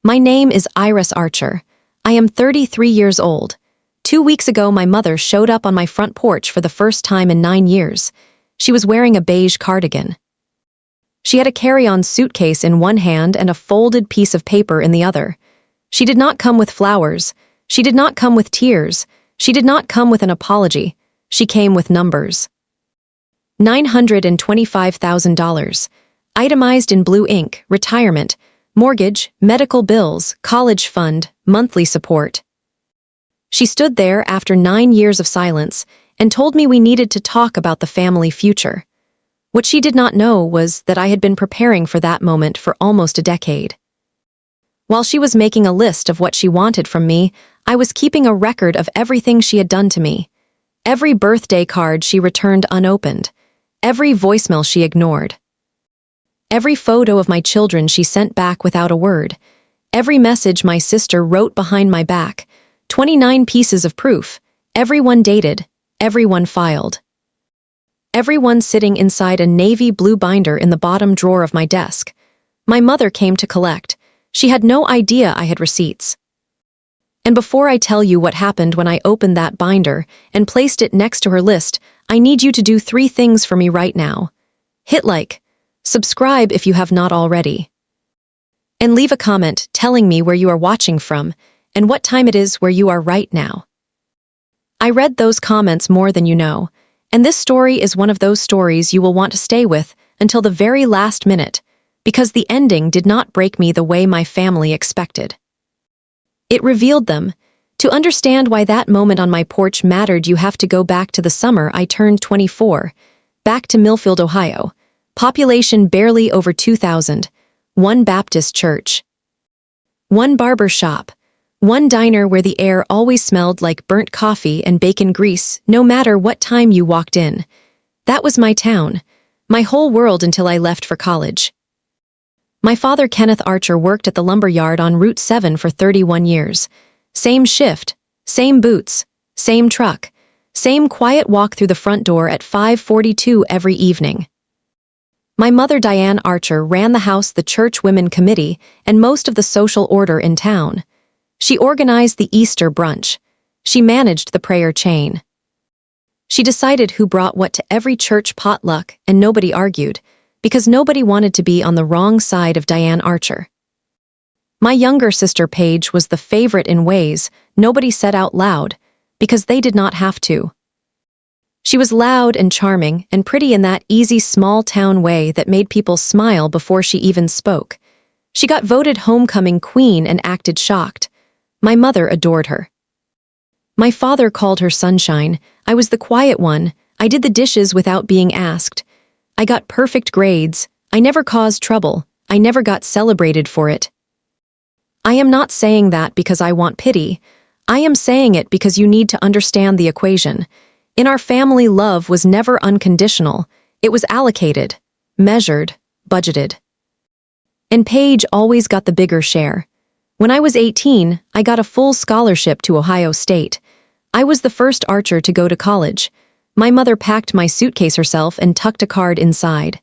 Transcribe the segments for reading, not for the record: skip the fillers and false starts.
My name is Iris Archer. I am 33 years old. 2 weeks ago, my mother showed up on my front porch for the first time in 9 years. She was wearing a beige cardigan. She had a carry-on suitcase in one hand and a folded piece of paper in the other. She did not come with flowers. She did not come with tears. She did not come with an apology. She came with numbers. $925,000. Itemized in blue ink: retirement, mortgage, medical bills, college fund, monthly support. She stood there after 9 years of silence and told me we needed to talk about the family future. What she did not know was that I had been preparing for that moment for almost a decade. While she was making a list of what she wanted from me, I was keeping a record of everything she had done to me. Every birthday card she returned unopened. Every voicemail she ignored. Every photo of my children she sent back without a word. Every message my sister wrote behind my back. 29 pieces of proof. Everyone dated. Everyone filed. Everyone sitting inside a navy blue binder in the bottom drawer of my desk. My mother came to collect. She had no idea I had receipts. And before I tell you what happened when I opened that binder and placed it next to her list, I need you to do 3 things for me right now. Hit like, subscribe if you have not already, and leave a comment telling me where you are watching from and what time it is where you are right now. I read those comments more than you know, and this story is one of those stories you will want to stay with until the very last minute, because the ending did not break me the way my family expected. It revealed them. To understand why that moment on my porch mattered, you have to go back to the summer I turned 24, back to Millfield, Ohio. Population barely over 2,000, 1 Baptist church, 1 barber shop, 1 diner where the air always smelled like burnt coffee and bacon grease, no matter what time you walked in. That was my town, my whole world until I left for college. My father, Kenneth Archer, worked at the lumber yard on Route 7 for 31 years. Same shift, same boots, same truck, same quiet walk through the front door at 5:42 every evening. My mother, Diane Archer, ran the house, the church women committee, and most of the social order in town. She organized the Easter brunch. She managed the prayer chain. She decided who brought what to every church potluck, and nobody argued, because nobody wanted to be on the wrong side of Diane Archer. My younger sister, Paige, was the favorite in ways nobody said out loud, because they did not have to. She was loud and charming and pretty in that easy small-town way that made people smile before she even spoke. She got voted homecoming queen and acted shocked. My mother adored her. My father called her sunshine. I was the quiet one. I did the dishes without being asked. I got perfect grades. I never caused trouble. I never got celebrated for it. I am not saying that because I want pity. I am saying it because you need to understand the equation. In our family, love was never unconditional. It was allocated, measured, budgeted. And Paige always got the bigger share. When I was 18, I got a full scholarship to Ohio State. I was the first Archer to go to college. My mother packed my suitcase herself and tucked a card inside.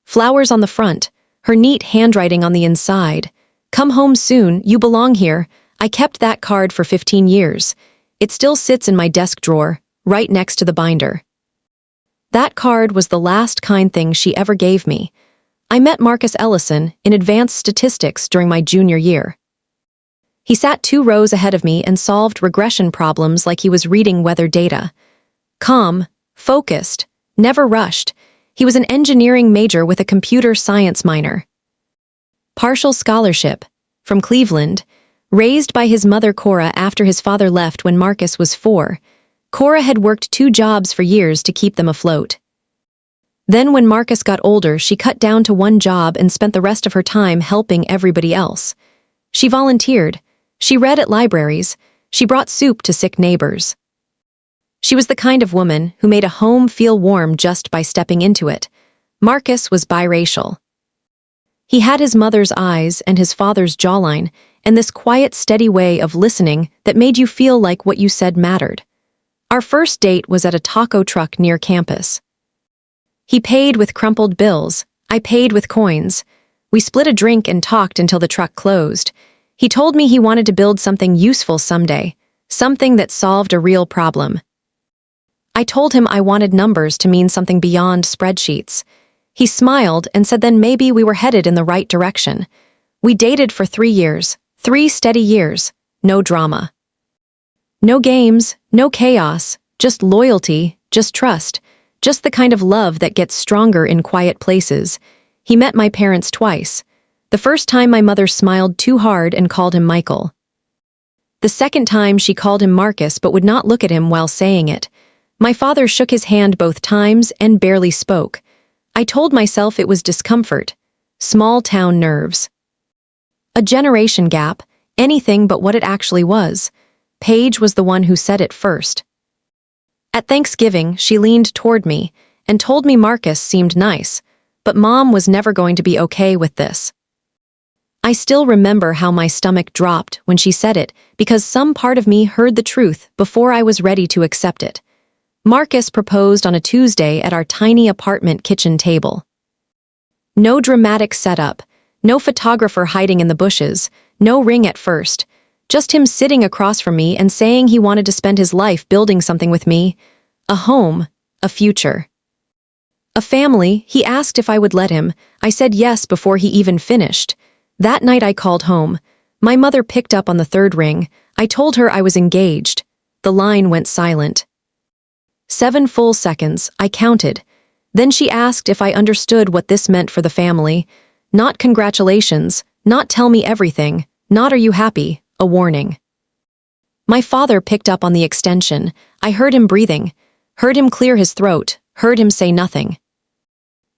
Flowers on the front, her neat handwriting on the inside. Come home soon, you belong here. I kept that card for 15 years. It still sits in my desk drawer, right next to the binder. That card was the last kind thing she ever gave me. I met Marcus Ellison in advanced statistics during my junior year. He sat 2 rows ahead of me and solved regression problems like he was reading weather data. Calm, focused, never rushed. He was an engineering major with a computer science minor. Partial scholarship, from Cleveland, raised by his mother Cora after his father left when Marcus was 4. Cora had worked 2 jobs for years to keep them afloat. Then when Marcus got older, she cut down to 1 job and spent the rest of her time helping everybody else. She volunteered. She read at libraries. She brought soup to sick neighbors. She was the kind of woman who made a home feel warm just by stepping into it. Marcus was biracial. He had his mother's eyes and his father's jawline, and this quiet, steady way of listening that made you feel like what you said mattered. Our first date was at a taco truck near campus. He paid with crumpled bills. I paid with coins. We split a drink and talked until the truck closed. He told me he wanted to build something useful someday, something that solved a real problem. I told him I wanted numbers to mean something beyond spreadsheets. He smiled and said then maybe we were headed in the right direction. We dated for 3 years, 3 steady years, no drama. No games, no chaos, just loyalty, just trust, just the kind of love that gets stronger in quiet places. He met my parents twice. The first time my mother smiled too hard and called him Michael. The second time she called him Marcus but would not look at him while saying it. My father shook his hand both times and barely spoke. I told myself it was discomfort, small-town nerves. A generation gap, anything but what it actually was. Paige was the one who said it first. At Thanksgiving, she leaned toward me and told me Marcus seemed nice, but Mom was never going to be okay with this. I still remember how my stomach dropped when she said it because some part of me heard the truth before I was ready to accept it. Marcus proposed on a Tuesday at our tiny apartment kitchen table. No dramatic setup, no photographer hiding in the bushes, no ring at first, just him sitting across from me and saying he wanted to spend his life building something with me, a home, a future. A family. He asked if I would let him. I said yes before he even finished. That night I called home. My mother picked up on the third ring. I told her I was engaged. The line went silent. 7 full seconds, I counted. Then she asked if I understood what this meant for the family. Not congratulations, not tell me everything, not are you happy, a warning. My father picked up on the extension. I heard him breathing, heard him clear his throat, heard him say nothing.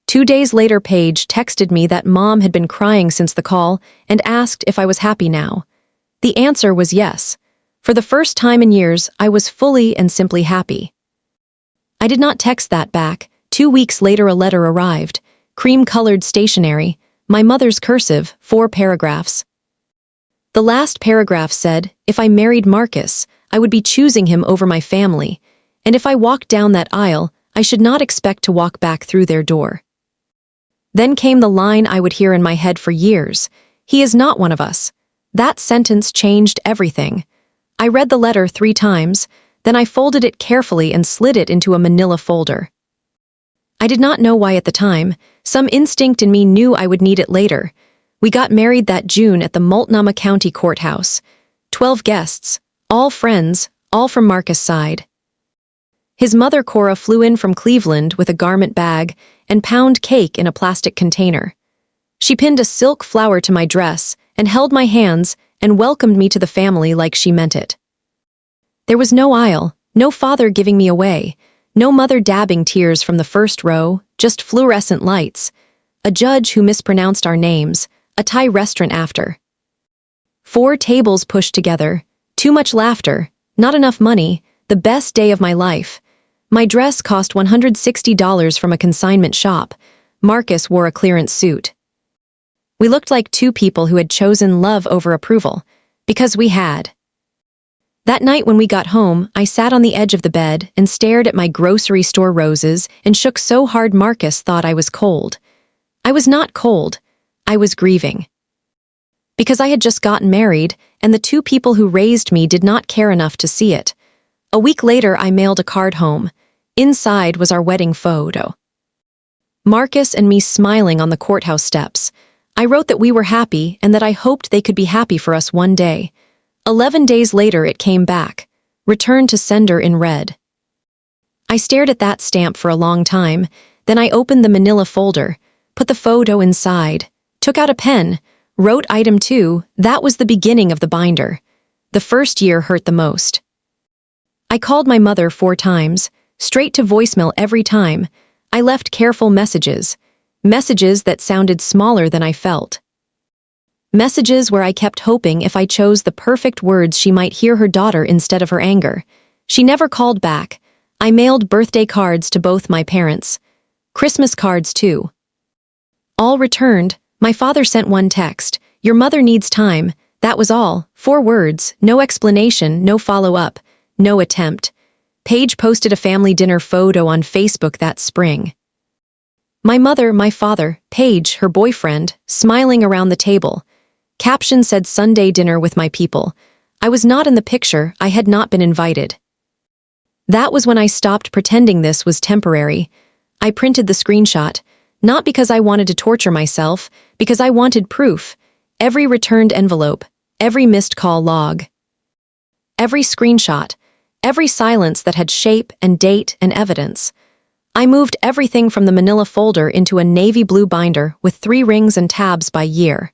2 days later, Paige texted me that Mom had been crying since the call and asked if I was happy now. The answer was yes. For the first time in years, I was fully and simply happy. I did not text that back. 2 weeks later a letter arrived. Cream-colored stationery. My mother's cursive, 4 paragraphs. The last paragraph said, if I married Marcus, I would be choosing him over my family, and if I walked down that aisle, I should not expect to walk back through their door. Then came the line I would hear in my head for years. He is not one of us. That sentence changed everything. I read the letter 3 times, then I folded it carefully and slid it into a manila folder. I did not know why at the time. Some instinct in me knew I would need it later. We got married that June at the Multnomah County Courthouse. 12 guests, all friends, all from Marcus' side. His mother Cora flew in from Cleveland with a garment bag and pound cake in a plastic container. She pinned a silk flower to my dress and held my hands and welcomed me to the family like she meant it. There was no aisle, no father giving me away, no mother dabbing tears from the first row, just fluorescent lights, a judge who mispronounced our names, a Thai restaurant after. 4 tables pushed together, too much laughter, not enough money, the best day of my life. My dress cost $160 from a consignment shop. Marcus wore a clearance suit. We looked like 2 people who had chosen love over approval, because we had. That night when we got home, I sat on the edge of the bed and stared at my grocery store roses and shook so hard Marcus thought I was cold. I was not cold. I was grieving. Because I had just gotten married, and the 2 people who raised me did not care enough to see it. A week later, I mailed a card home. Inside was our wedding photo. Marcus and me smiling on the courthouse steps. I wrote that we were happy and that I hoped they could be happy for us one day. 11 days later, it came back, returned to sender in red. I stared at that stamp for a long time, then I opened the manila folder, put the photo inside, took out a pen, wrote item 2, that was the beginning of the binder. The first year hurt the most. I called my mother 4 times, straight to voicemail every time. I left careful messages that sounded smaller than I felt. Messages where I kept hoping if I chose the perfect words she might hear her daughter instead of her anger. She never called back. I mailed birthday cards to both my parents. Christmas cards too. All returned. My father sent 1 text. Your mother needs time. That was all. 4 words. No explanation, no follow-up, no attempt. Paige posted a family dinner photo on Facebook that spring. My mother, my father, Paige, her boyfriend, smiling around the table. Caption said Sunday dinner with my people. I was not in the picture, I had not been invited. That was when I stopped pretending this was temporary. I printed the screenshot, not because I wanted to torture myself, because I wanted proof. Every returned envelope, every missed call log, every screenshot, every silence that had shape and date and evidence. I moved everything from the manila folder into a navy blue binder with 3 rings and tabs by year.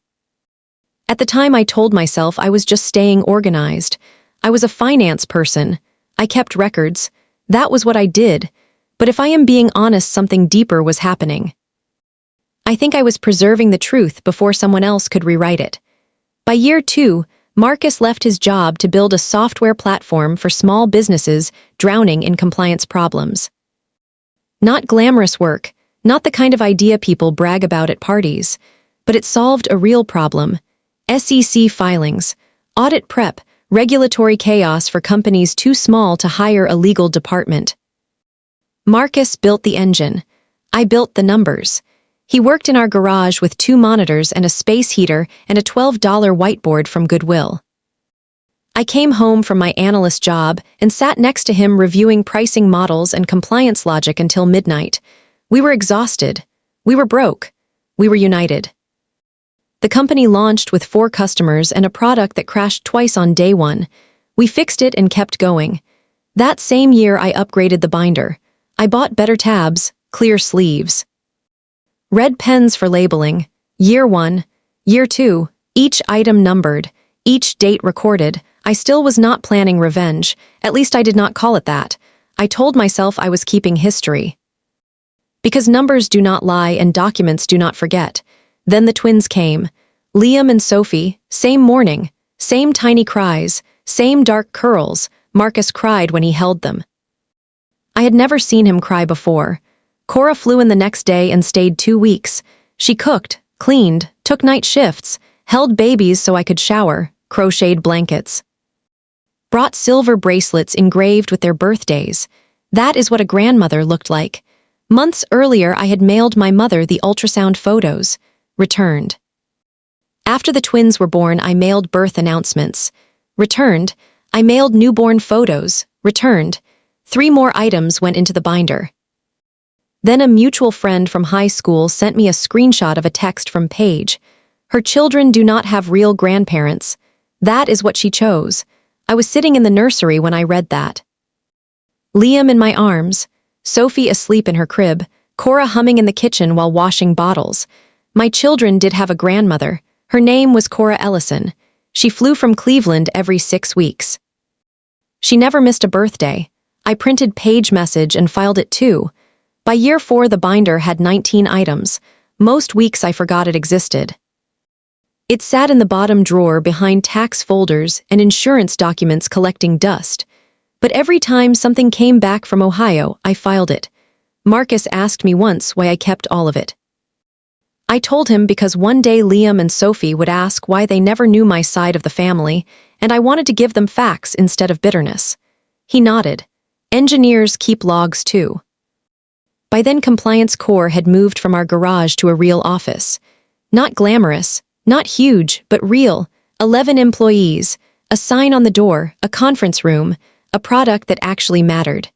At the time, I told myself I was just staying organized. I was a finance person. I kept records. That was what I did. But if I am being honest, something deeper was happening. I think I was preserving the truth before someone else could rewrite it. By year 2, Marcus left his job to build a software platform for small businesses drowning in compliance problems. Not glamorous work, not the kind of idea people brag about at parties, but it solved a real problem. SEC filings, audit prep, regulatory chaos for companies too small to hire a legal department. Marcus built the engine. I built the numbers. He worked in our garage with 2 monitors and a space heater and a $12 whiteboard from Goodwill. I came home from my analyst job and sat next to him reviewing pricing models and compliance logic until midnight. We were exhausted. We were broke. We were united. The company launched with 4 customers and a product that crashed twice on day 1. We fixed it and kept going. That same year, I upgraded the binder. I bought better tabs, clear sleeves. Red pens for labeling. Year 1, year 2, each item numbered, each date recorded. I still was not planning revenge. At least I did not call it that. I told myself I was keeping history. Because numbers do not lie and documents do not forget. Then the twins came. Liam and Sophie, same morning, same tiny cries, same dark curls. Marcus cried when he held them. I had never seen him cry before. Cora flew in the next day and stayed 2 weeks. She cooked, cleaned, took night shifts, held babies so I could shower, crocheted blankets. Brought silver bracelets engraved with their birthdays. That is what a grandmother looked like. Months earlier, I had mailed my mother the ultrasound photos. Returned. After the twins were born, I mailed birth announcements. Returned. I mailed newborn photos. Returned. 3 more items went into the binder. Then a mutual friend from high school sent me a screenshot of a text from Paige. Her children do not have real grandparents. That is what she chose. I was sitting in the nursery when I read that. Liam in my arms, Sophie asleep in her crib, Cora humming in the kitchen while washing bottles. My children did have a grandmother. Her name was Cora Ellison. She flew from Cleveland every 6 weeks. She never missed a birthday. I printed Paige message and filed it too. By year 4, the binder had 19 items. Most weeks I forgot it existed. It sat in the bottom drawer behind tax folders and insurance documents collecting dust. But every time something came back from Ohio, I filed it. Marcus asked me once why I kept all of it. I told him because one day Liam and Sophie would ask why they never knew my side of the family, and I wanted to give them facts instead of bitterness. He nodded. Engineers keep logs too. By then, Compliance Corps had moved from our garage to a real office. Not glamorous, not huge, but real. 11 employees, a sign on the door, a conference room, a product that actually mattered.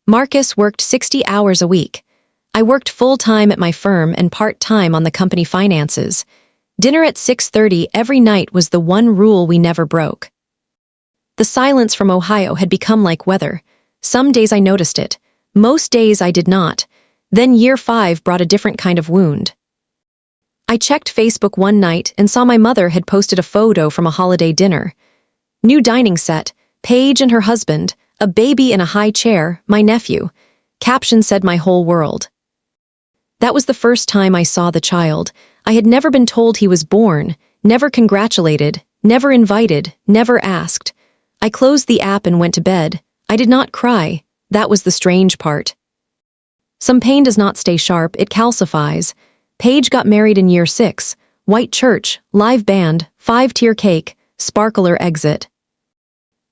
Marcus worked 60 hours a week. I worked full-time at my firm and part-time on the company finances. Dinner at 6:30 every night was the one rule we never broke. The silence from Ohio had become like weather. Some days I noticed it. Most days I did not. Then year 5 brought a different kind of wound. I checked Facebook one night and saw my mother had posted a photo from a holiday dinner. New dining set, Paige and her husband, a baby in a high chair, my nephew. Caption said my whole world. That was the first time I saw the child. I had never been told he was born, never congratulated, never invited, never asked. I closed the app and went to bed. I did not cry. That was the strange part. Some pain does not stay sharp, it calcifies. Paige got married in year 6. White church, live band, 5-tier cake, sparkler exit.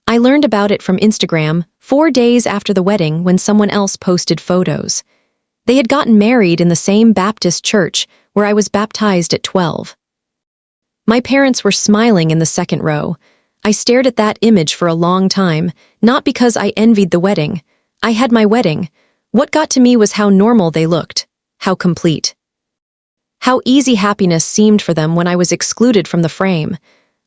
I learned about it from Instagram 4 days after the wedding when someone else posted photos. They had gotten married in the same Baptist church where I was baptized at 12. My parents were smiling in the second row. I stared at that image for a long time, not because I envied the wedding. I had my wedding. What got to me was how normal they looked, how complete. How easy happiness seemed for them when I was excluded from the frame.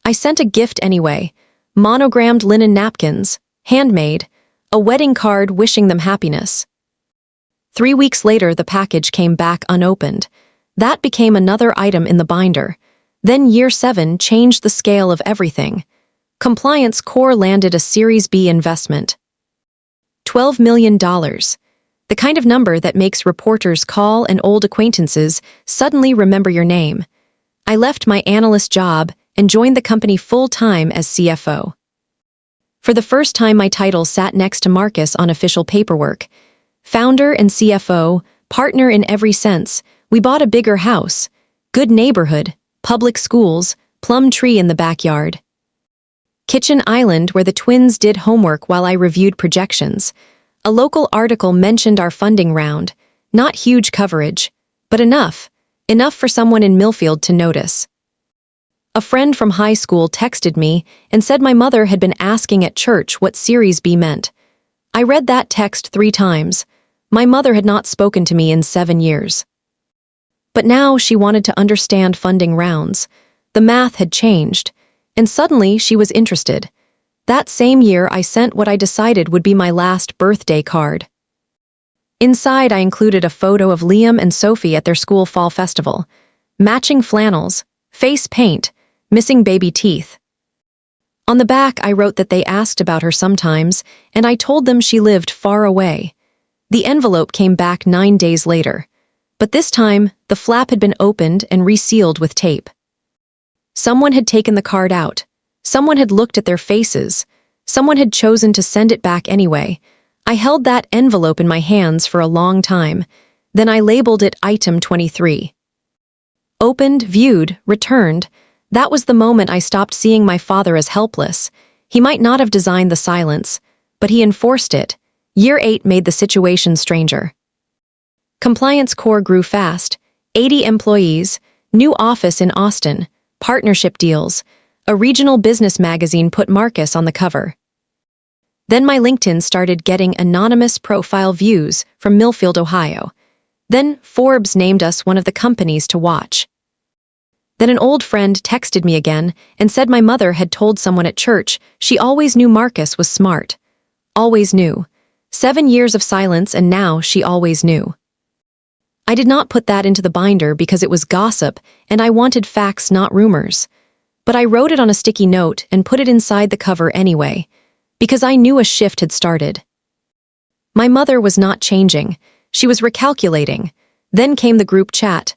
I sent a gift anyway, monogrammed linen napkins, handmade, a wedding card wishing them happiness. 3 weeks later, the package came back unopened. That became another item in the binder. Then year 7 changed the scale of everything. Compliance Core landed a Series B investment. $12 million. The kind of number that makes reporters call and old acquaintances suddenly remember your name. I left my analyst job and joined the company full-time as CFO. For the first time, my title sat next to Marcus on official paperwork. Founder and CFO, partner in every sense. We bought a bigger house, good neighborhood, public schools, plum tree in the backyard. Kitchen Island where the twins did homework while I reviewed projections. A local article mentioned our funding round. Not huge coverage, but enough for someone in Millfield to notice. A friend from high school texted me and said my mother had been asking at church what Series B meant. I read that text 3 times. My mother had not spoken to me in 7 years. But now she wanted to understand funding rounds. The math had changed, and suddenly she was interested. That same year, I sent what I decided would be my last birthday card. Inside, I included a photo of Liam and Sophie at their school fall festival. Matching flannels, face paint, missing baby teeth. On the back, I wrote that they asked about her sometimes, and I told them she lived far away. The envelope came back 9 days later. But this time, the flap had been opened and resealed with tape. Someone had taken the card out. Someone had looked at their faces. Someone had chosen to send it back anyway. I held that envelope in my hands for a long time. Then I labeled it Item 23. Opened, viewed, returned. That was the moment I stopped seeing my father as helpless. He might not have designed the silence, but he enforced it. Year 8 made the situation stranger. Compliance Core grew fast. 80 employees, new office in Austin, partnership deals. A regional business magazine put Marcus on the cover. Then my LinkedIn started getting anonymous profile views from Millfield, Ohio. Then Forbes named us one of the companies to watch. Then an old friend texted me again and said my mother had told someone at church she always knew Marcus was smart. Always knew. 7 years of silence, and now she always knew. I did not put that into the binder because it was gossip and I wanted facts, not rumors. But I wrote it on a sticky note and put it inside the cover anyway, because I knew a shift had started. My mother was not changing. She was recalculating. Then came the group chat.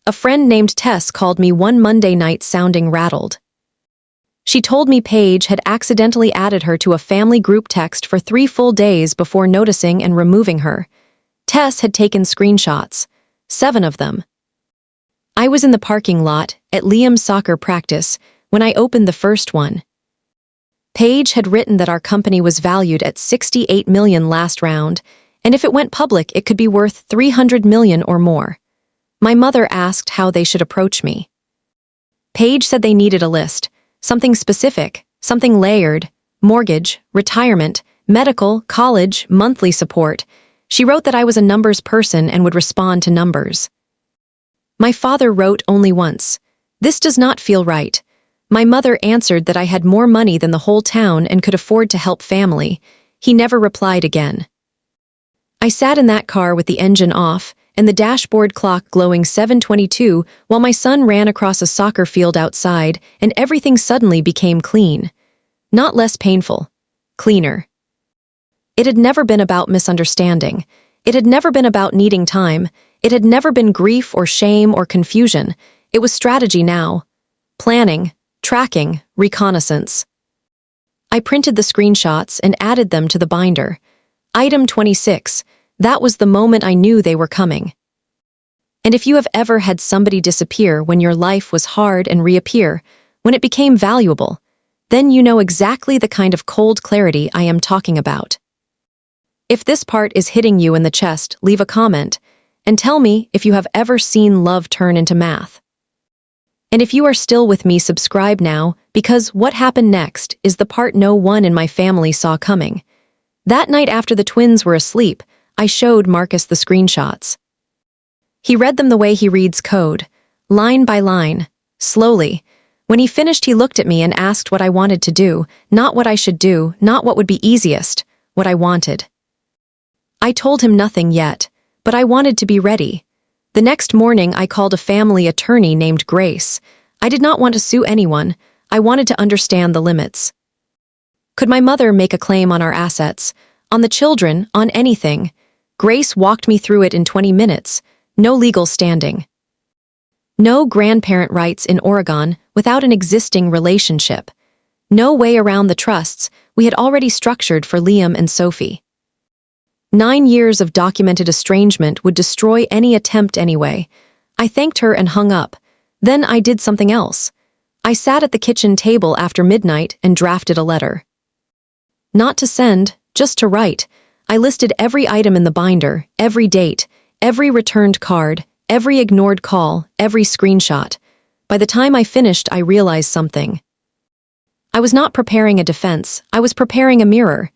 A friend named Tess called me one Monday night sounding rattled. She told me Paige had accidentally added her to a family group text for 3 full days before noticing and removing her. Tess had taken screenshots. 7 of them. I was in the parking lot at Liam's soccer practice when I opened the first one. Paige had written that our company was valued at $68 million last round, and if it went public, it could be worth $300 million or more. My mother asked how they should approach me. Paige said they needed a list, something specific, something layered, mortgage, retirement, medical, college, monthly support. She wrote that I was a numbers person and would respond to numbers. My father wrote only once, "This does not feel right." My mother answered that I had more money than the whole town and could afford to help family. He never replied again. I sat in that car with the engine off and the dashboard clock glowing 7:22 while my son ran across a soccer field outside and everything suddenly became clean. Not less painful. Cleaner. It had never been about misunderstanding. It had never been about needing time. It had never been grief or shame or confusion. It was strategy now. Planning, tracking, reconnaissance. I printed the screenshots and added them to the binder. Item 26. That was the moment I knew they were coming. And if you have ever had somebody disappear when your life was hard and reappear, when it became valuable, then you know exactly the kind of cold clarity I am talking about. If this part is hitting you in the chest, leave a comment. and tell me if you have ever seen love turn into math. And if you are still with me, subscribe now, because what happened next is the part no one in my family saw coming. That night after the twins were asleep, I showed Marcus the screenshots. He read them the way he reads code, line by line, slowly. When he finished, he looked at me and asked what I wanted to do, not what I should do, not what would be easiest, what I wanted. I told him nothing yet, but I wanted to be ready. The next morning, I called a family attorney named Grace. I did not want to sue anyone. I wanted to understand the limits. Could my mother make a claim on our assets, on the children, on anything? Grace walked me through it in 20 minutes. No legal standing. No grandparent rights in Oregon without an existing relationship. No way around the trusts we had already structured for Liam and Sophie. 9 years of documented estrangement would destroy any attempt anyway. I thanked her and hung up. Then I did something else. I sat at the kitchen table after midnight and drafted a letter. Not to send, just to write. I listed every item in the binder, every date, every returned card, every ignored call, every screenshot. By the time I finished, I realized something. I was not preparing a defense, I was preparing a mirror.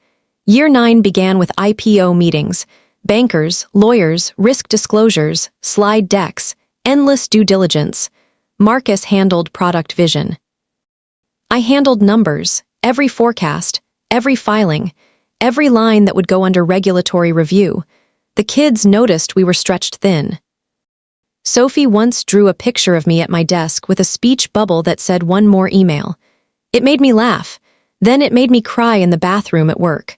Year 9 began with IPO meetings, bankers, lawyers, risk disclosures, slide decks, endless due diligence. Marcus handled product vision. I handled numbers, every forecast, every filing, every line that would go under regulatory review. The kids noticed we were stretched thin. Sophie once drew a picture of me at my desk with a speech bubble that said one more email. It made me laugh. Then it made me cry in the bathroom at work.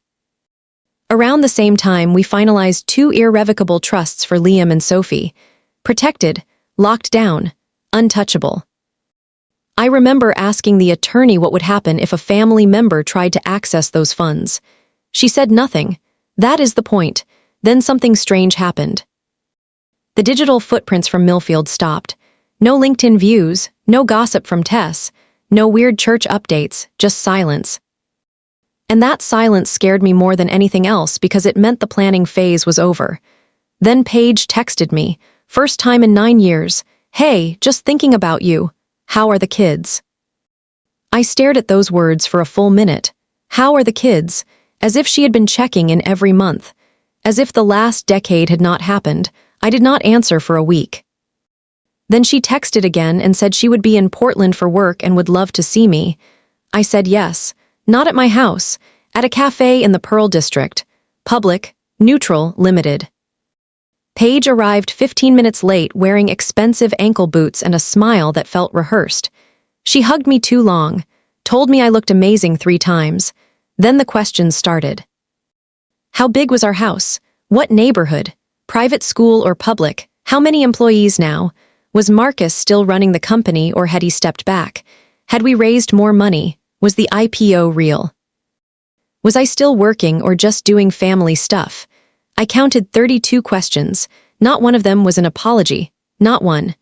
Around the same time, we finalized 2 irrevocable trusts for Liam and Sophie. Protected, locked down, untouchable. I remember asking the attorney what would happen if a family member tried to access those funds. She said nothing. That is the point. Then something strange happened. The digital footprints from Millfield stopped. No LinkedIn views, no gossip from Tess, no weird church updates, just silence. And that silence scared me more than anything else because it meant the planning phase was over. Then Paige texted me, first time in 9 years, "Hey, just thinking about you. How are the kids?" I stared at those words for a full minute. How are the kids? As if she had been checking in every month. As if the last decade had not happened. I did not answer for a week. Then she texted again and said she would be in Portland for work and would love to see me. I said yes. Not at my house. At a cafe in the Pearl District. Public, neutral, limited. Paige arrived 15 minutes late wearing expensive ankle boots and a smile that felt rehearsed. She hugged me too long, told me I looked amazing 3 times. Then the questions started. How big was our house? What neighborhood? Private school or public? How many employees now? Was Marcus still running the company or had he stepped back? Had we raised more money? Was the IPO real? Was I still working or just doing family stuff? I counted 32 questions. Not one of them was an apology. Not one.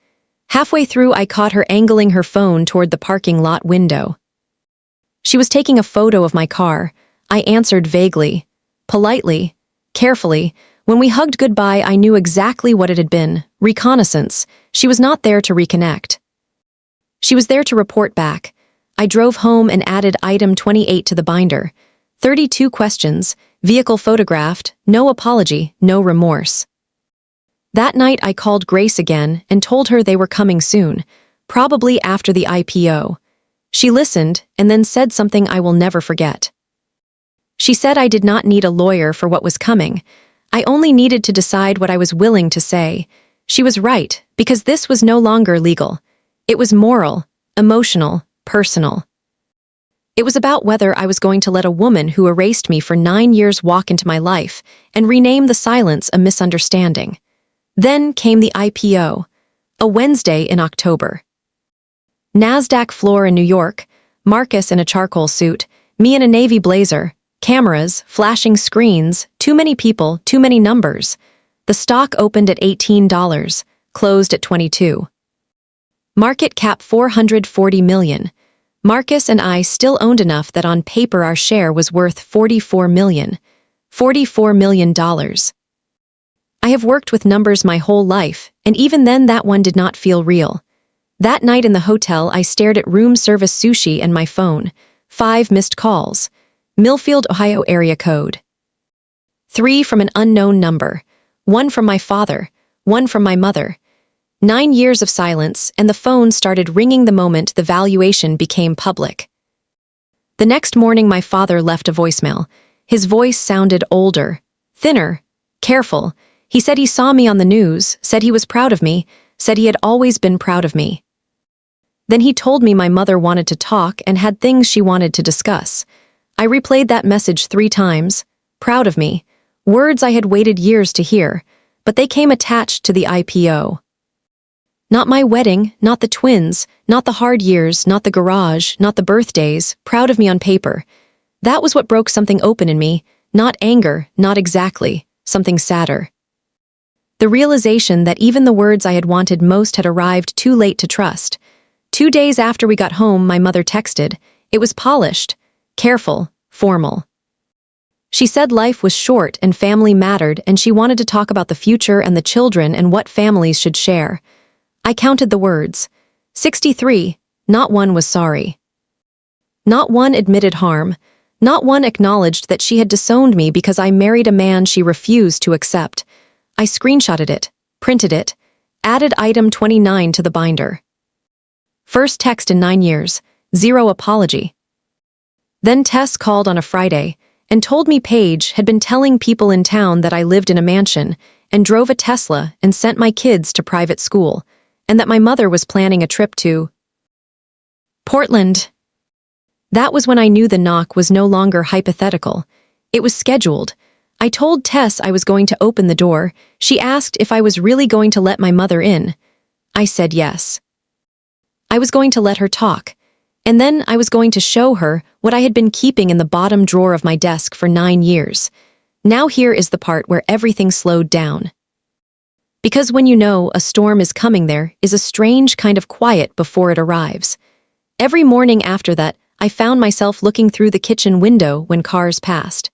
Halfway through, I caught her angling her phone toward the parking lot window. She was taking a photo of my car. I answered vaguely, politely, carefully. When we hugged goodbye, I knew exactly what it had been. Reconnaissance. She was not there to reconnect. She was there to report back. I drove home and added item 28 to the binder. 32 questions, vehicle photographed, no apology, no remorse. That night I called Grace again and told her they were coming soon, probably after the IPO. She listened and then said something I will never forget. She said I did not need a lawyer for what was coming. I only needed to decide what I was willing to say. She was right, because this was no longer legal. It was moral, emotional, personal. It was about whether I was going to let a woman who erased me for 9 years walk into my life and rename the silence a misunderstanding. Then came the IPO, a Wednesday in October. NASDAQ floor in New York, Marcus in a charcoal suit, me in a navy blazer, cameras, flashing screens, too many people, too many numbers. The stock opened at $18, closed at $22. Market cap $440 million. Marcus and I still owned enough that on paper our share was worth $44 million. $44 million. I have worked with numbers my whole life, and even then that one did not feel real. That night in the hotel, I stared at room service sushi and my phone. 5 missed calls. Millfield, Ohio area code. 3 from an unknown number. 1 from my father. 1 from my mother. 9 years of silence, and the phone started ringing the moment the valuation became public. The next morning, my father left a voicemail. His voice sounded older, thinner, careful. He said he saw me on the news, said he was proud of me, said he had always been proud of me. Then he told me my mother wanted to talk and had things she wanted to discuss. I replayed that message 3 times. Proud of me. Words I had waited years to hear, but they came attached to the IPO. Not my wedding, not the twins, not the hard years, not the garage, not the birthdays, proud of me on paper. That was what broke something open in me, not anger, not exactly, something sadder. The realization that even the words I had wanted most had arrived too late to trust. 2 days after we got home, my mother texted. It was polished, careful, formal. She said life was short and family mattered, and she wanted to talk about the future and the children and what families should share. I counted the words. 63, not one was sorry. Not one admitted harm. Not one acknowledged that she had disowned me because I married a man she refused to accept. I screenshotted it, printed it, added item 29 to the binder. First text in 9 years, 0 apology. Then Tess called on a Friday and told me Paige had been telling people in town that I lived in a mansion and drove a Tesla and sent my kids to private school, and that my mother was planning a trip to Portland. That was when I knew the knock was no longer hypothetical. It was scheduled. I told Tess I was going to open the door. She asked if I was really going to let my mother in. I said yes. I was going to let her talk, and then I was going to show her what I had been keeping in the bottom drawer of my desk for 9 years. Now here is the part where everything slowed down. Because when you know a storm is coming, there is a strange kind of quiet before it arrives. Every morning after that, I found myself looking through the kitchen window when cars passed.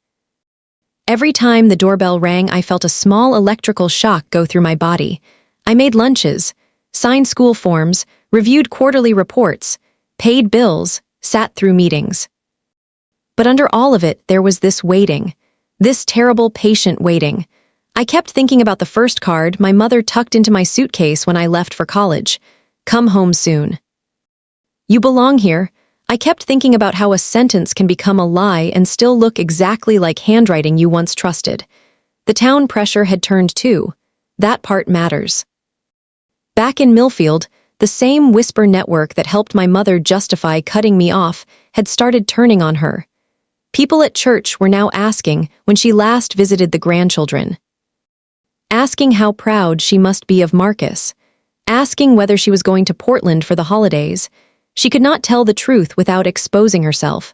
Every time the doorbell rang, I felt a small electrical shock go through my body. I made lunches, signed school forms, reviewed quarterly reports, paid bills, sat through meetings. But under all of it, there was this waiting, this terrible patient waiting. I kept thinking about the first card my mother tucked into my suitcase when I left for college. Come home soon. You belong here. I kept thinking about how a sentence can become a lie and still look exactly like handwriting you once trusted. The town pressure had turned too. That part matters. Back in Millfield, the same whisper network that helped my mother justify cutting me off had started turning on her. People at church were now asking when she last visited the grandchildren. Asking how proud she must be of Marcus. Asking whether she was going to Portland for the holidays. She could not tell the truth without exposing herself.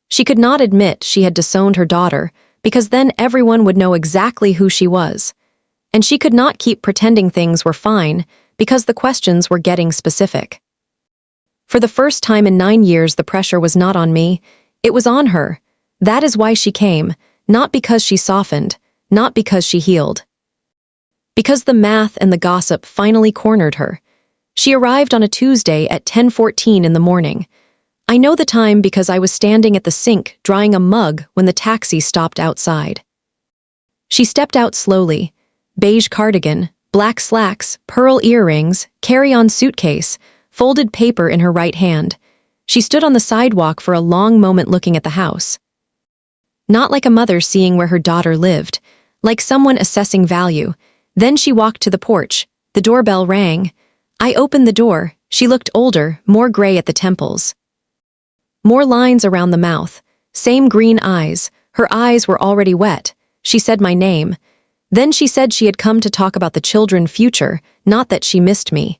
She could not admit she had disowned her daughter, because then everyone would know exactly who she was. And she could not keep pretending things were fine, because the questions were getting specific. For the first time in 9 years, the pressure was not on me, it was on her. That is why she came, not because she softened, not because she healed. Because the math and the gossip finally cornered her. She arrived on a Tuesday at 10:14 in the morning. I know the time because I was standing at the sink drying a mug when the taxi stopped outside. She stepped out slowly. Beige cardigan, black slacks, pearl earrings, carry-on suitcase, folded paper in her right hand. She stood on the sidewalk for a long moment looking at the house. Not like a mother seeing where her daughter lived, like someone assessing value. Then she walked to the porch. The doorbell rang. I opened the door. She looked older, more gray at the temples. More lines around the mouth. Same green eyes. Her eyes were already wet. She said my name. Then she said she had come to talk about the children's future, not that she missed me.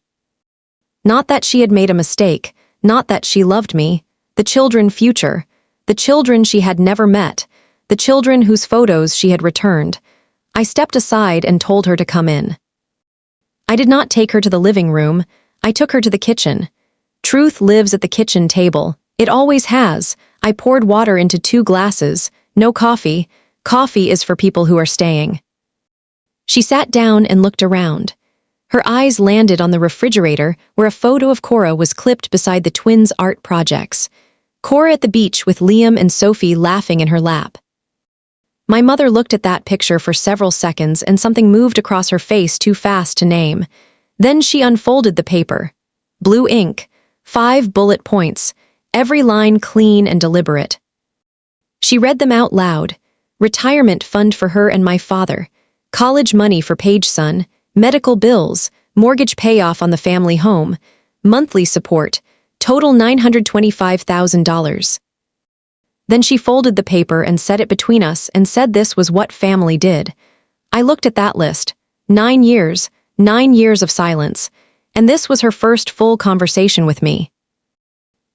Not that she had made a mistake, not that she loved me. The children's future. The children she had never met. The children whose photos she had returned. I stepped aside and told her to come in. I did not take her to the living room. I took her to the kitchen. Truth lives at the kitchen table. It always has. I poured water into 2 glasses. No coffee. Coffee is for people who are staying. She sat down and looked around. Her eyes landed on the refrigerator where a photo of Cora was clipped beside the twins' art projects. Cora at the beach with Liam and Sophie laughing in her lap. My mother looked at that picture for several seconds and something moved across her face too fast to name. Then she unfolded the paper. Blue ink, 5 bullet points, every line clean and deliberate. She read them out loud. Retirement fund for her and my father. College money for Paige's son. Medical bills. Mortgage payoff on the family home. Monthly support. Total $925,000. Then she folded the paper and set it between us and said this was what family did. I looked at that list. 9 years, 9 years of silence. And this was her first full conversation with me.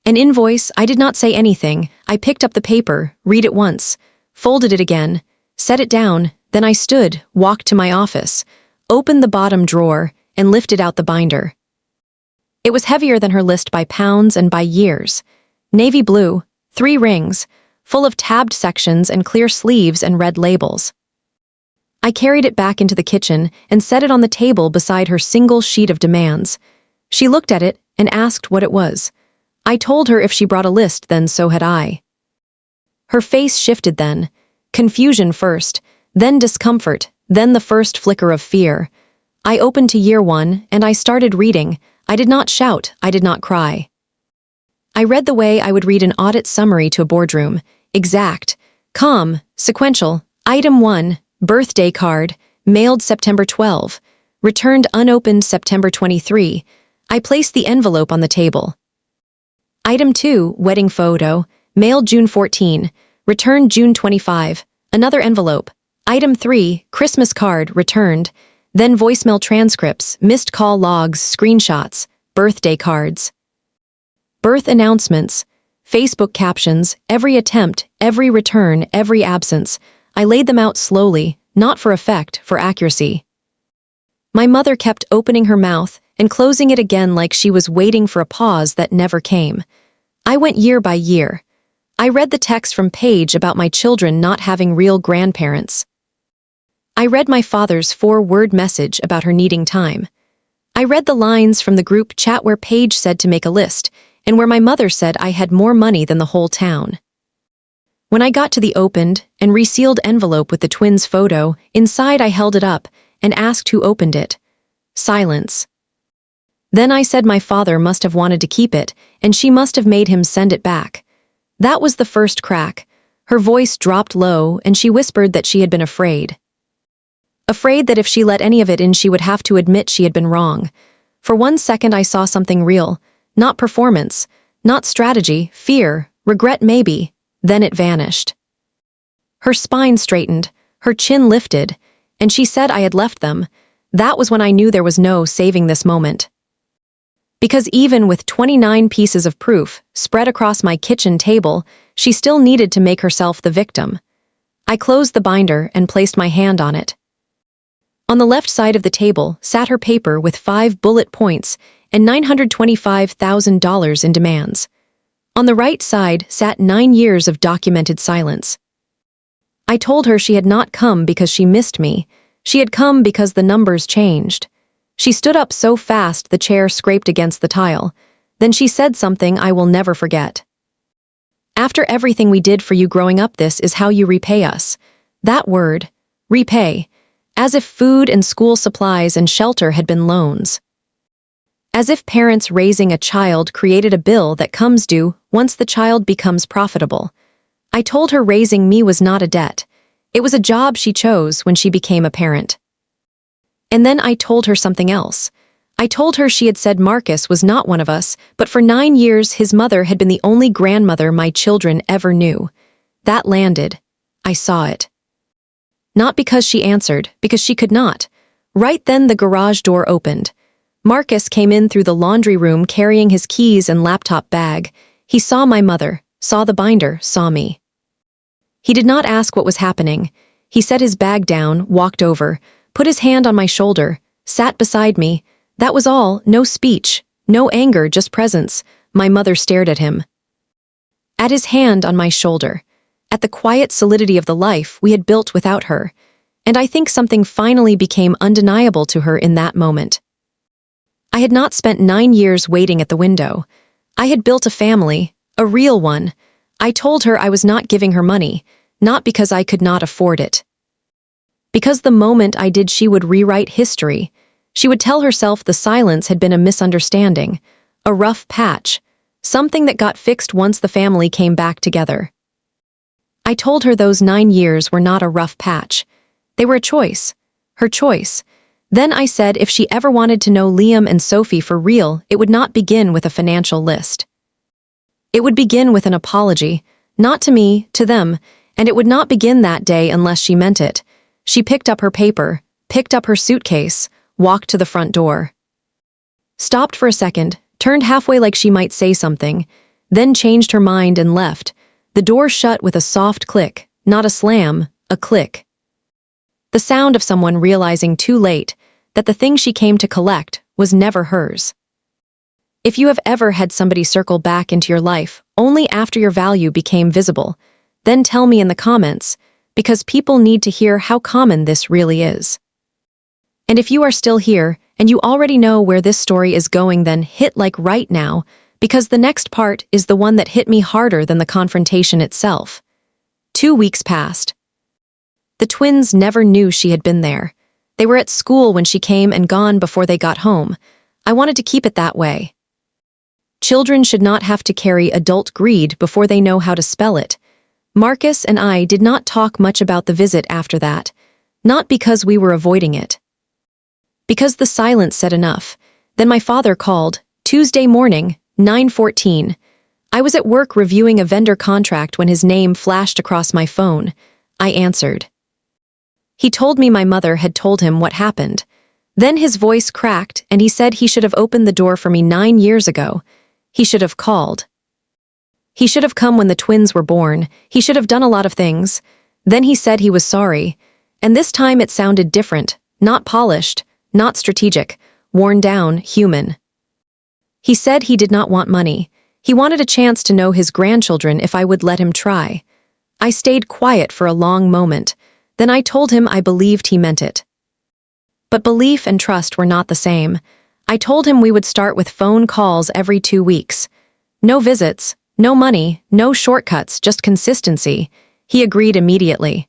An invoice, I did not say anything. I picked up the paper, read it once, folded it again, set it down, then I stood, walked to my office, opened the bottom drawer, and lifted out the binder. It was heavier than her list by pounds and by years. Navy blue, 3 rings, full of tabbed sections and clear sleeves and red labels. I carried it back into the kitchen and set it on the table beside her single sheet of demands. She looked at it and asked what it was. I told her if she brought a list, then so had I. Her face shifted then. Confusion first, then discomfort, then the first flicker of fear. I opened to year 1 and I started reading. I did not shout, I did not cry. I read the way I would read an audit summary to a boardroom. Exact, calm, sequential. Item 1, birthday card, mailed September 12, returned unopened September 23. I placed the envelope on the table. Item 2, wedding photo, mailed June 14, returned June 25, another envelope. Item 3, Christmas card, returned, then voicemail transcripts, missed call logs, screenshots, birthday cards. Birth announcements, Facebook captions, every attempt, every return, every absence. I laid them out slowly, not for effect, for accuracy. My mother kept opening her mouth and closing it again like she was waiting for a pause that never came. I went year by year. I read the text from Paige about my children not having real grandparents. I read my father's 4-word message about her needing time. I read the lines from the group chat where Paige said to make a list, and where my mother said I had more money than the whole town. When I got to the opened and resealed envelope with the twins' photo, inside I held it up and asked who opened it. Silence. Then I said my father must have wanted to keep it, and she must have made him send it back. That was the first crack. Her voice dropped low, and she whispered that she had been afraid. Afraid that if she let any of it in she would have to admit she had been wrong. For 1 second I saw something real. Not performance, not strategy, fear, regret maybe. Then it vanished. Her spine straightened, her chin lifted, and she said I had left them. That was when I knew there was no saving this moment. Because even with 29 pieces of proof spread across my kitchen table, she still needed to make herself the victim. I closed the binder and placed my hand on it. On the left side of the table sat her paper with 5 bullet points and $925,000 in demands. On the right side sat 9 years of documented silence. I told her she had not come because she missed me. She had come because the numbers changed. She stood up so fast the chair scraped against the tile. Then she said something I will never forget. After everything we did for you growing up, this is how you repay us. That word, repay. As if food and school supplies and shelter had been loans. As if parents raising a child created a bill that comes due once the child becomes profitable. I told her raising me was not a debt. It was a job she chose when she became a parent. And then I told her something else. I told her she had said Marcus was not one of us, but for 9 years his mother had been the only grandmother my children ever knew. That landed. I saw it. Not because she answered, because she could not. Right then the garage door opened. Marcus came in through the laundry room carrying his keys and laptop bag. He saw my mother, saw the binder, saw me. He did not ask what was happening. He set his bag down, walked over, put his hand on my shoulder, sat beside me. That was all, no speech, no anger, just presence. My mother stared at him. At his hand on my shoulder. At the quiet solidity of the life we had built without her, And I think something finally became undeniable to her in that moment. I had not spent 9 years waiting at the window. I had built a family, a real one. I told her I was not giving her money, not because I could not afford it. Because the moment I did, she would rewrite history. She would tell herself the silence had been a misunderstanding, a rough patch, something that got fixed once the family came back together. I told her those 9 years were not a rough patch. They were a choice, her choice. Then I said if she ever wanted to know Liam and Sophie for real, it would not begin with a financial list. It would begin with an apology, not to me, to them, and it would not begin that day unless she meant it. She picked up her paper, picked up her suitcase, walked to the front door. Stopped for a second, turned halfway like she might say something, then changed her mind and left. The door shut with a soft click, not a slam, a click. The sound of someone realizing too late that the thing she came to collect was never hers. If you have ever had somebody circle back into your life only after your value became visible, then tell me in the comments, because people need to hear how common this really is. And if you are still here and you already know where this story is going, then hit like right now, because the next part is the one that hit me harder than the confrontation itself. 2 weeks passed. The twins never knew she had been there. They were at school when she came and gone before they got home. I wanted to keep it that way. Children should not have to carry adult greed before they know how to spell it. Marcus and I did not talk much about the visit after that, not because we were avoiding it. Because the silence said enough. Then my father called, Tuesday morning, 9:14. I was at work reviewing a vendor contract when his name flashed across my phone. I answered. He told me my mother had told him what happened. Then his voice cracked and he said he should have opened the door for me 9 years ago. He should have called. He should have come when the twins were born. He should have done a lot of things. Then he said he was sorry. And this time it sounded different, not polished, not strategic, worn down, human. He said he did not want money. He wanted a chance to know his grandchildren if I would let him try. I stayed quiet for a long moment. Then I told him I believed he meant it. But belief and trust were not the same. I told him we would start with phone calls every 2 weeks. No visits, no money, no shortcuts, just consistency. He agreed immediately.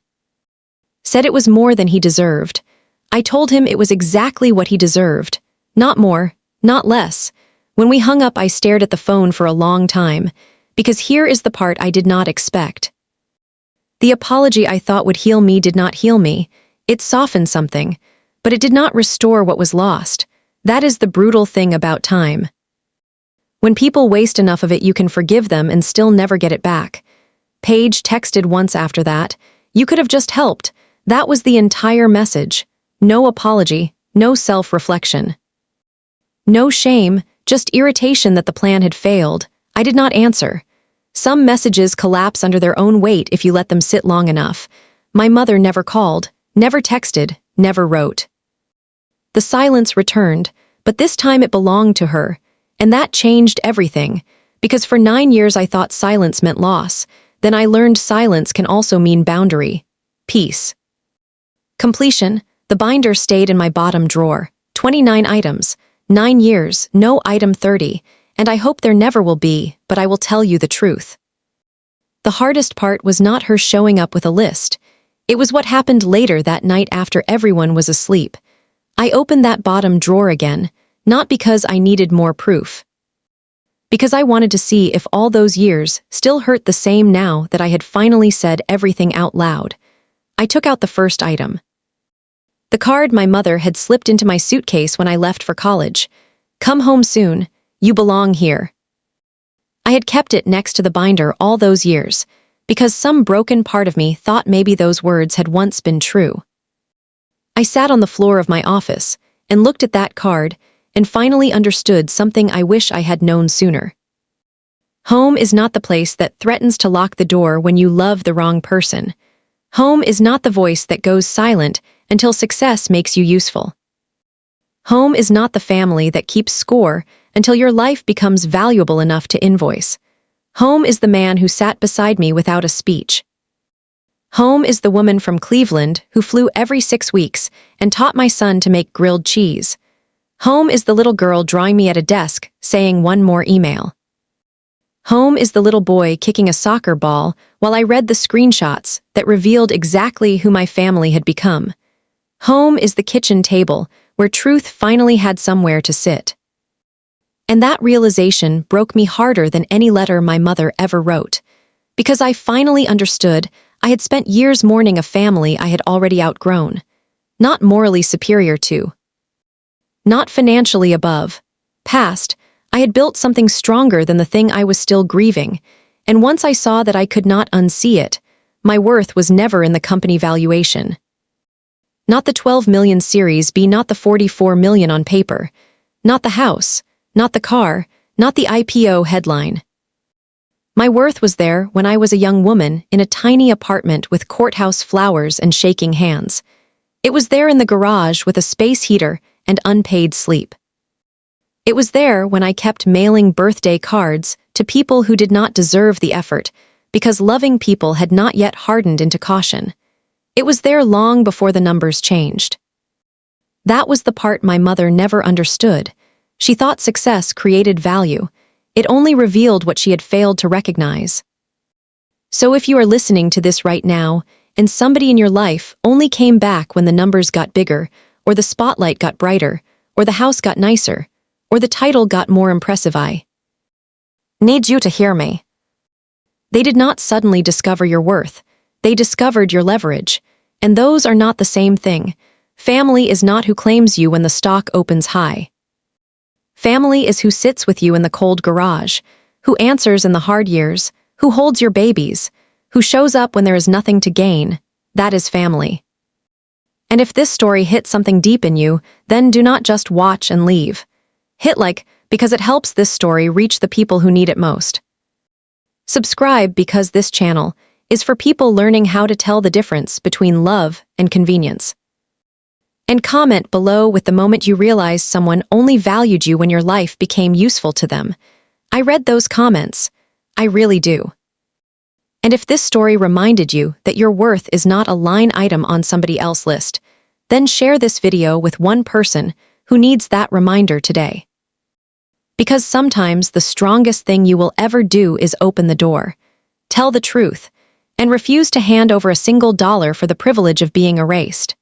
Said it was more than he deserved. I told him it was exactly what he deserved. Not more, not less. When we hung up, I stared at the phone for a long time, because here is the part I did not expect. The apology I thought would heal me did not heal me. It softened something, but it did not restore what was lost. That is the brutal thing about time. When people waste enough of it, you can forgive them and still never get it back. Paige texted once after that, "You could have just helped." That was the entire message. No apology, no self-reflection. No shame, just irritation that the plan had failed. I did not answer. Some messages collapse under their own weight if you let them sit long enough. My mother never called, never texted, never wrote. The silence returned, but this time it belonged to her, and that changed everything, because for 9 years I thought silence meant loss. Then I learned silence can also mean boundary, peace. Completion. The binder stayed in my bottom drawer. 29 items, 9 years, no item 30, and I hope there never will be, but I will tell you the truth. The hardest part was not her showing up with a list. It was what happened later that night after everyone was asleep. I opened that bottom drawer again, not because I needed more proof. Because I wanted to see if all those years still hurt the same now that I had finally said everything out loud. I took out the first item. The card my mother had slipped into my suitcase when I left for college. "Come home soon. You belong here." I had kept it next to the binder all those years, because some broken part of me thought maybe those words had once been true. I sat on the floor of my office and looked at that card and finally understood something I wish I had known sooner. Home is not the place that threatens to lock the door when you love the wrong person. Home is not the voice that goes silent until success makes you useful. Home is not the family that keeps score until your life becomes valuable enough to invoice. Home is the man who sat beside me without a speech. Home is the woman from Cleveland who flew every 6 weeks and taught my son to make grilled cheese. Home is the little girl drawing me at a desk, saying one more email. Home is the little boy kicking a soccer ball while I read the screenshots that revealed exactly who my family had become. Home is the kitchen table where truth finally had somewhere to sit. And that realization broke me harder than any letter my mother ever wrote, because I finally understood I had spent years mourning a family I had already outgrown, not morally superior to, not financially above. Past, I had built something stronger than the thing I was still grieving, and once I saw that I could not unsee it, my worth was never in the company valuation. Not the 12 million Series B, not the 44 million on paper, not the house, not the car, not the IPO headline. My worth was there when I was a young woman in a tiny apartment with courthouse flowers and shaking hands. It was there in the garage with a space heater and unpaid sleep. It was there when I kept mailing birthday cards to people who did not deserve the effort, because loving people had not yet hardened into caution. It was there long before the numbers changed. That was the part my mother never understood. She thought success created value. It only revealed what she had failed to recognize. So if you are listening to this right now, and somebody in your life only came back when the numbers got bigger, or the spotlight got brighter, or the house got nicer, or the title got more impressive, I need you to hear me. They did not suddenly discover your worth. They discovered your leverage. And those are not the same thing. Family is not who claims you when the stock opens high. Family is who sits with you in the cold garage, who answers in the hard years, who holds your babies, who shows up when there is nothing to gain. That is family. And if this story hit something deep in you, then do not just watch and leave. Hit like, because it helps this story reach the people who need it most. Subscribe, because this channel is for people learning how to tell the difference between love and convenience. And comment below with the moment you realized someone only valued you when your life became useful to them. I read those comments. I really do. And if this story reminded you that your worth is not a line item on somebody else's list, then share this video with one person who needs that reminder today. Because sometimes the strongest thing you will ever do is open the door, tell the truth, and refuse to hand over a single dollar for the privilege of being erased.